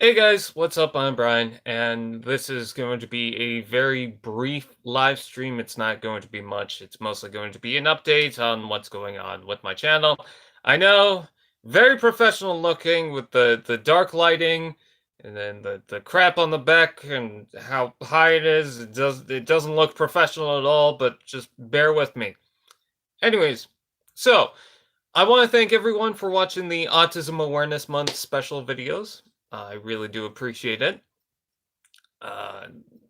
Hey guys, what's up? I'm Brian, and this is going to be a very brief live stream. It's not going to be much. It's mostly going to be an update on what's going on with my channel. I know, very professional looking with the dark lighting and then the crap on the back and how high it is. It doesn't look professional at all, but just bear with me. Anyways, so I want to thank everyone for watching the Autism Awareness Month special videos. I really do appreciate it. Uh,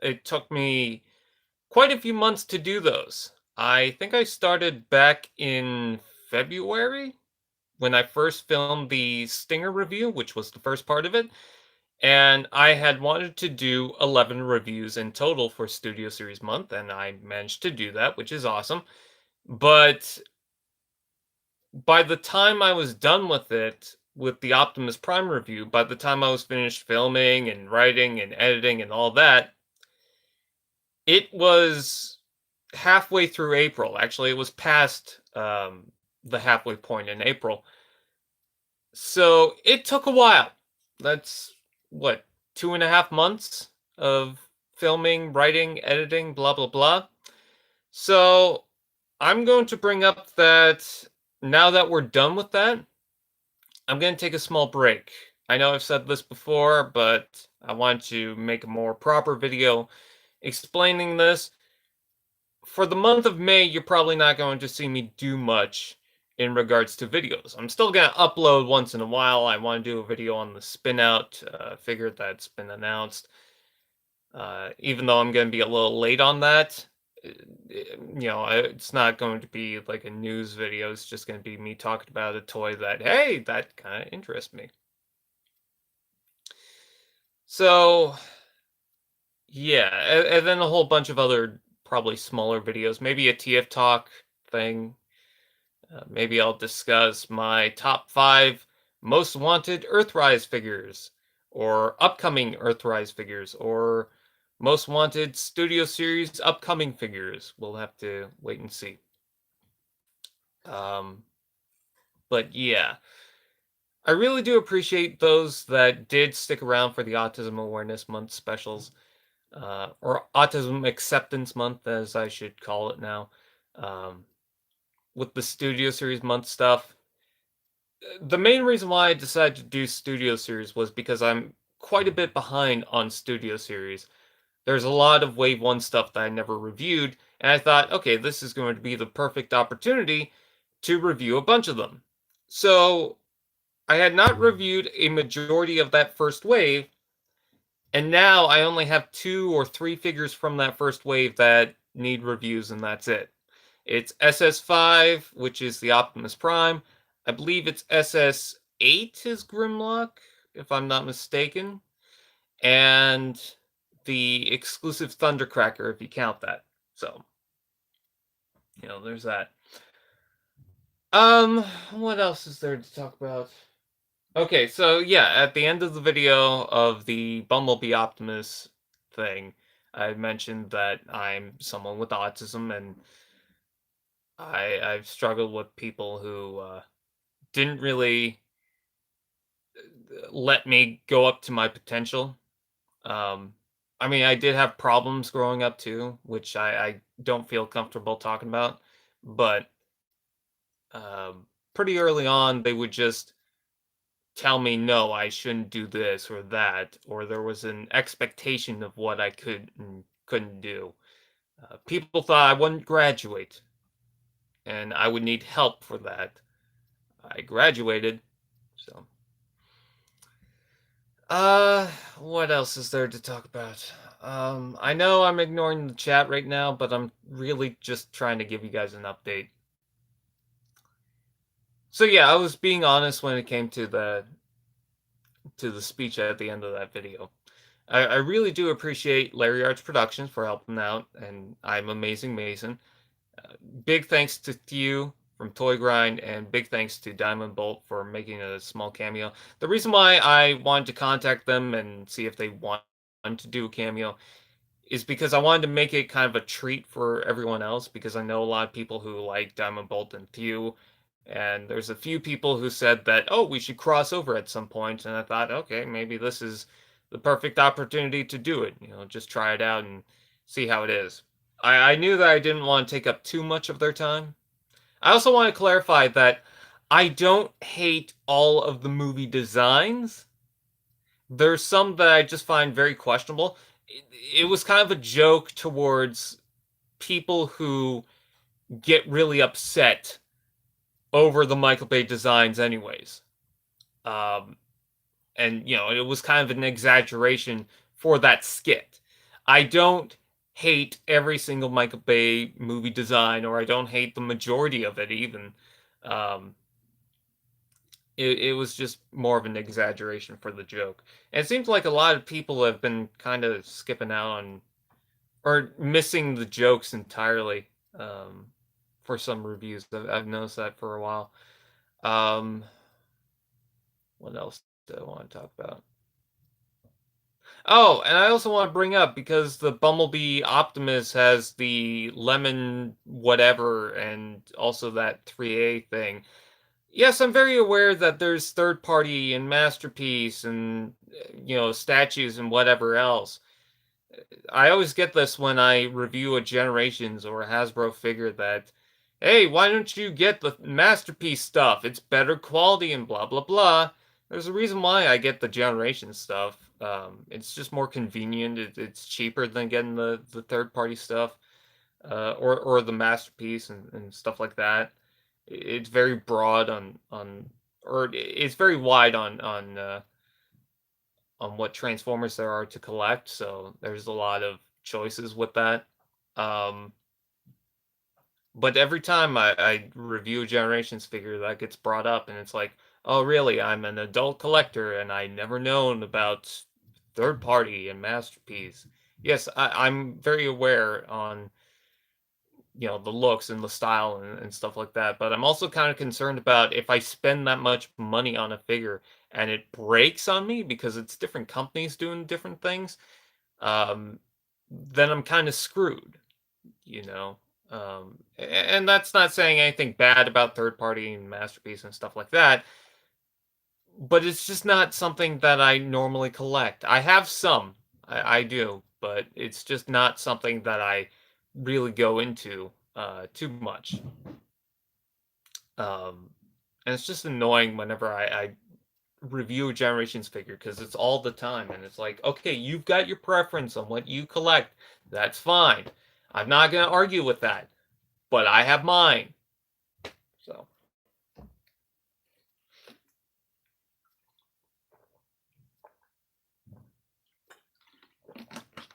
it took me quite a few months to do those. I think I started back in February when I first filmed the Stinger review, which was the first part of it. And I had wanted to do 11 reviews in total for Studio Series Month, and I managed to do that, which is awesome. But by the time I was done with it, with the Optimus Prime review, by the time I was finished filming and writing and editing and all that, it was halfway through April. Actually, it was past the halfway point in April. So it took a while. That's what, 2.5 months of filming, writing, editing, blah, blah, blah. So I'm going to bring up that now that we're done with that, I'm going to take a small break. I know I've said this before, but I want to make a more proper video explaining this. For the month of May, you're probably not going to see me do much in regards to videos. I'm still going to upload once in a while. I want to do a video on the spin out figure that's been announced. Even though I'm going to be a little late on that, it's not going to be like a news video. It's just going to be me talking about a toy that, hey, that kind of interests me. So, yeah, and then a whole bunch of other probably smaller videos, maybe a TF Talk thing. Maybe I'll discuss my top 5 most wanted Earthrise figures, or upcoming Earthrise figures, or most wanted Studio Series upcoming figures. We'll have to wait and see. Um, but yeah, I really do appreciate those that did stick around for the Autism Awareness Month specials, or Autism Acceptance Month, as I should call it now. Um, with the Studio Series Month stuff, the main reason why I decided to do Studio Series was because I'm quite a bit behind on Studio Series. There's a lot of Wave 1 stuff that I never reviewed, and I thought, okay, this is going to be the perfect opportunity to review a bunch of them. So I had not reviewed a majority of that first wave, and now I only have 2 or 3 figures from that first wave that need reviews, and that's it. It's SS5, which is the Optimus Prime. I believe it's SS8 is Grimlock, if I'm not mistaken. And the exclusive Thundercracker, if you count that. So, there's that. What else is there to talk about? Okay, so yeah, at the end of the video of the Bumblebee Optimus thing, I mentioned that I'm someone with autism, and I've struggled with people who didn't really let me go up to my potential. Um, I mean, I did have problems growing up too, which I don't feel comfortable talking about, but pretty early on, they would just tell me no, I shouldn't do this or that, or there was an expectation of what I could and couldn't do. People thought I wouldn't graduate, and I would need help for that. I graduated, so. What else is there to talk about? I know I'm ignoring the chat right now, but I'm really just trying to give you guys an update. So yeah, I was being honest when it came to the speech at the end of that video. I really do appreciate Larry Arts Productions for helping out, and I'm Amazing Mason. Big thanks to you from Toy Grind, and big thanks to Diamond Bolt for making a small cameo. The reason why I wanted to contact them and see if they want to do a cameo is because I wanted to make it kind of a treat for everyone else, because I know a lot of people who like Diamond Bolt and Thew, And there's a few people who said that, oh, we should cross over at some point. And I thought, okay, maybe this is the perfect opportunity to do it. Just try it out and see how it is. I knew that I didn't want to take up too much of their time. I also want to clarify that I don't hate all of the movie designs. There's some that I just find very questionable. It was kind of a joke towards people who get really upset over the Michael Bay designs, anyways. Um, and it was kind of an exaggeration for that skit. I don't hate every single Michael Bay movie design, or I don't hate the majority of it even. Um, it was just more of an exaggeration for the joke. And it seems like a lot of people have been kind of skipping out on or missing the jokes entirely for some reviews. I've noticed that for a while. Um, what else do I want to talk about? Oh, and I also want to bring up because the Bumblebee Optimus has the lemon whatever and also that 3A thing. Yes, I'm very aware that there's third party and Masterpiece and statues and whatever else. I always get this when I review a Generations or a Hasbro figure that, hey, why don't you get the Masterpiece stuff? It's better quality and blah, blah, blah. There's a reason why I get the Generations stuff. It's just more convenient. It's cheaper than getting the third party stuff or the Masterpiece and stuff like that. It's very broad or it's very wide on what Transformers there are to collect. So there's a lot of choices with that. Um, but every time I review a Generations figure, that gets brought up, and it's like, oh, really? I'm an adult collector, and I never known about third party and Masterpiece. Yes, I'm very aware on the looks and the style and stuff like that. But I'm also kind of concerned about if I spend that much money on a figure and it breaks on me because it's different companies doing different things, um, then I'm kind of screwed, you know. And that's not saying anything bad about third party and Masterpiece and stuff like that, but it's just not something that I normally collect. I have some, I do, but it's just not something that I really go into too much. Um, and it's just annoying whenever I review a Generations figure because it's all the time, and it's like, okay, you've got your preference on what you collect. That's fine. I'm not gonna argue with that, but I have mine. So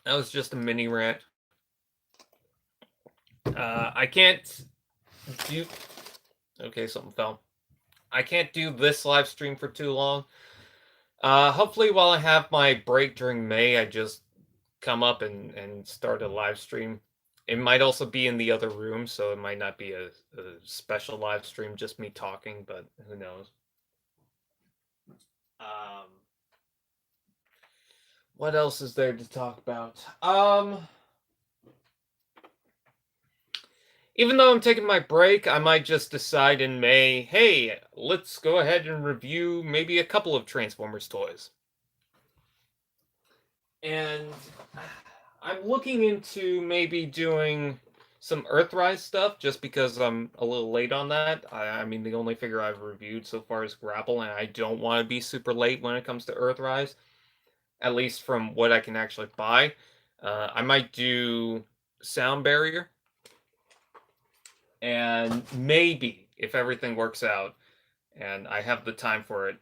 that was just a mini rant. I can't do. Okay, something fell. I can't do this live stream for too long. Hopefully, while I have my break during May, I just come up and start a live stream. It might also be in the other room, so it might not be a special live stream, just me talking, but who knows. Um, what else is there to talk about? Even though I'm taking my break, I might just decide in May, hey, let's go ahead and review maybe a couple of Transformers toys. And I'm looking into maybe doing some Earthrise stuff just because I'm a little late on that. I mean, the only figure I've reviewed so far is Grapple, and I don't want to be super late when it comes to Earthrise, at least from what I can actually buy. I might do Sound Barrier, and maybe, if everything works out and I have the time for it,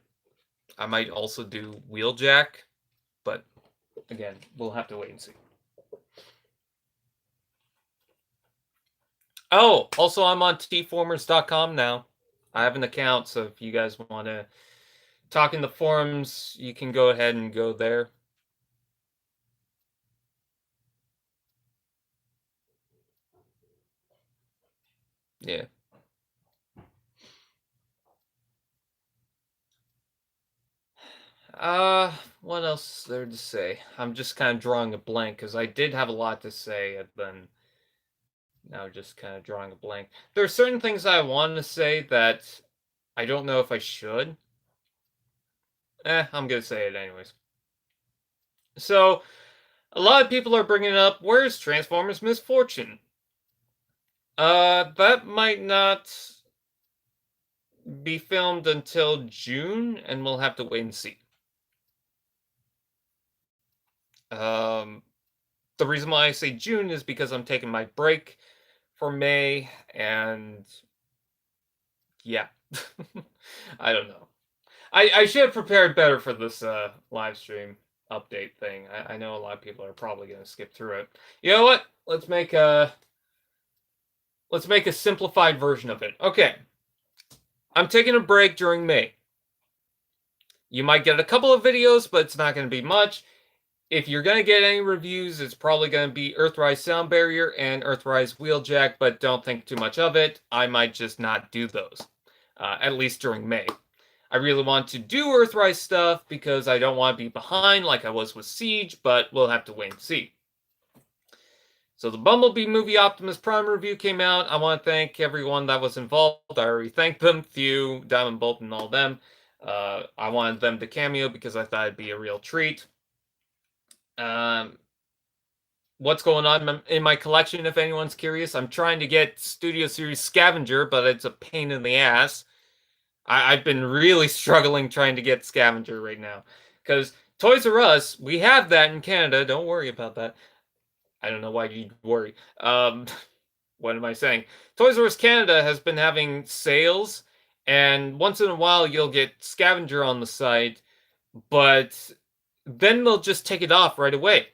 I might also do Wheeljack, but again, we'll have to wait and see. Oh, also, I'm on tformers.com now. I have an account, so if you guys want to talk in the forums, you can go ahead and go there. Yeah. What else is there to say? I'm just kind of drawing a blank because I did have a lot to say, and then Now just kind of drawing a blank. There are certain things I want to say that I don't know if I should. I'm gonna say it anyways. So, a lot of people are bringing up, where's Transformers Misfortune? That might not be filmed until June, and we'll have to wait and see. Um, the reason why I say June is because I'm taking my break for May, and yeah, I don't know. I should have prepared better for this live stream update thing. I know a lot of people are probably going to skip through it. You know what? Let's make a simplified version of it. Okay, I'm taking a break during May. You might get a couple of videos, but it's not going to be much. If you're going to get any reviews, it's probably going to be Earthrise Sound Barrier and Earthrise Wheeljack, but don't think too much of it. I might just not do those, at least during May. I really want to do Earthrise stuff because I don't want to be behind like I was with Siege, but we'll have to wait and see. So the Bumblebee movie Optimus Prime review came out. I want to thank everyone that was involved. I already thanked them, Few, Diamond Bolt, and all them. I wanted them to cameo because I thought it'd be a real treat. What's going on in my collection, if anyone's curious? I'm trying to get Studio Series Scavenger, but it's a pain in the ass. I've been really struggling trying to get Scavenger right now. Because Toys R Us, we have that in Canada. Don't worry about that. I don't know why you'd worry. What am I saying? Toys R Us Canada has been having sales, and once in a while you'll get Scavenger on the site, but then they'll just take it off right away.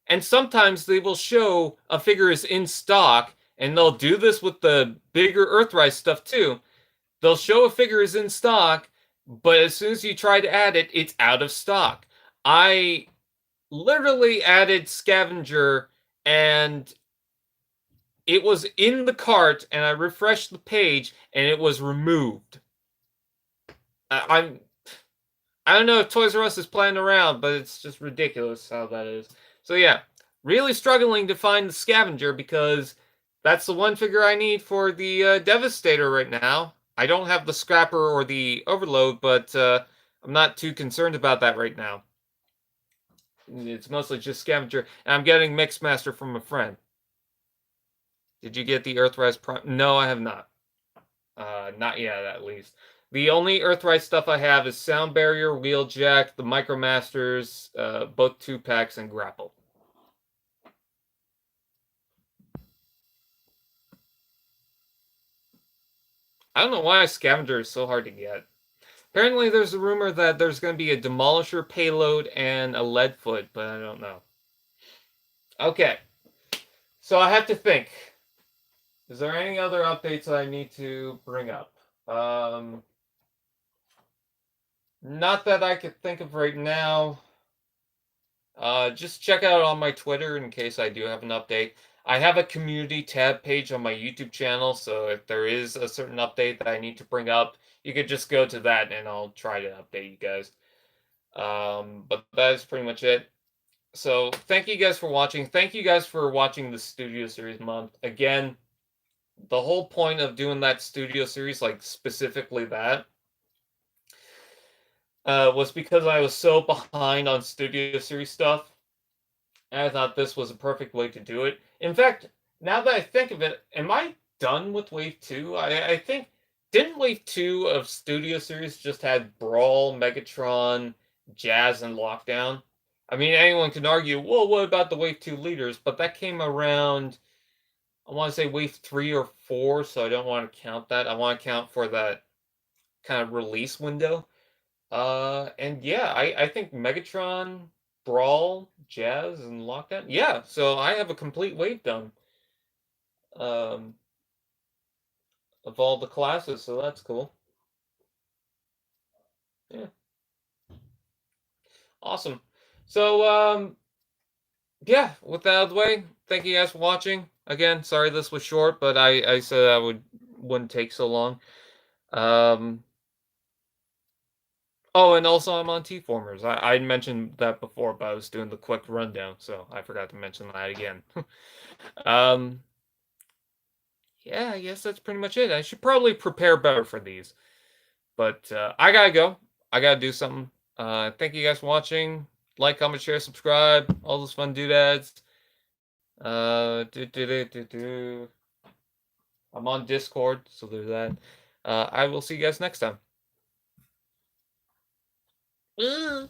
And sometimes they will show a figure is in stock, and they'll do this with the bigger Earthrise stuff too. They'll show a figure is in stock, but as soon as you try to add it, it's out of stock. I literally added Scavenger, and it was in the cart, and I refreshed the page, and it was removed. I'm I don't know if Toys R Us is playing around, but it's just ridiculous how that is. So yeah, really struggling to find the Scavenger because that's the one figure I need for the Devastator right now. I don't have the Scrapper or the Overload, but I'm not too concerned about that right now. It's mostly just Scavenger, and I'm getting Mixmaster from a friend. Did you get the Earthrise Prime? No, I have not. Not yet, at least. The only Earthrise stuff I have is Sound Barrier, Wheeljack, the Micromasters, both 2-packs, and Grapple. I don't know why Scavenger is so hard to get. Apparently there's a rumor that there's going to be a Demolisher payload and a Leadfoot, but I don't know. Okay. So I have to think. Is there any other updates I need to bring up? Not that I could think of right now. Just check out on my Twitter in case I do have an update. I have a community tab page on my YouTube channel, so if there is a certain update that I need to bring up, you could just go to that and I'll try to update you guys. But that is pretty much it. So thank you guys for watching. Thank you guys for watching the Studio Series month. Again, the whole point of doing that Studio Series, like specifically that, was because I was so behind on Studio Series stuff. And I thought this was a perfect way to do it. In fact, now that I think of it, am I done with Wave 2? I think, didn't Wave 2 of Studio Series just had Brawl, Megatron, Jazz, and Lockdown? I mean, anyone can argue, well, what about the Wave 2 leaders? But that came around, I want to say Wave 3 or 4, so I don't want to count that. I want to count for that kind of release window. And yeah, I think Megatron, Brawl, Jazz, and Lockdown. Yeah, so I have a complete wave done. Of all the classes, so that's cool. Yeah. Awesome. So, yeah, with that out of the way, thank you guys for watching. Again, sorry this was short, but I said I wouldn't take so long. Oh, and also I'm on T-Formers. I mentioned that before, but I was doing the quick rundown, so I forgot to mention that again. yeah, I guess that's pretty much it. I should probably prepare better for these. But I gotta go. I gotta do something. Thank you guys for watching. Like, comment, share, subscribe, all those fun doodads. Do. I'm on Discord, so there's that. I will see you guys next time. Ooh.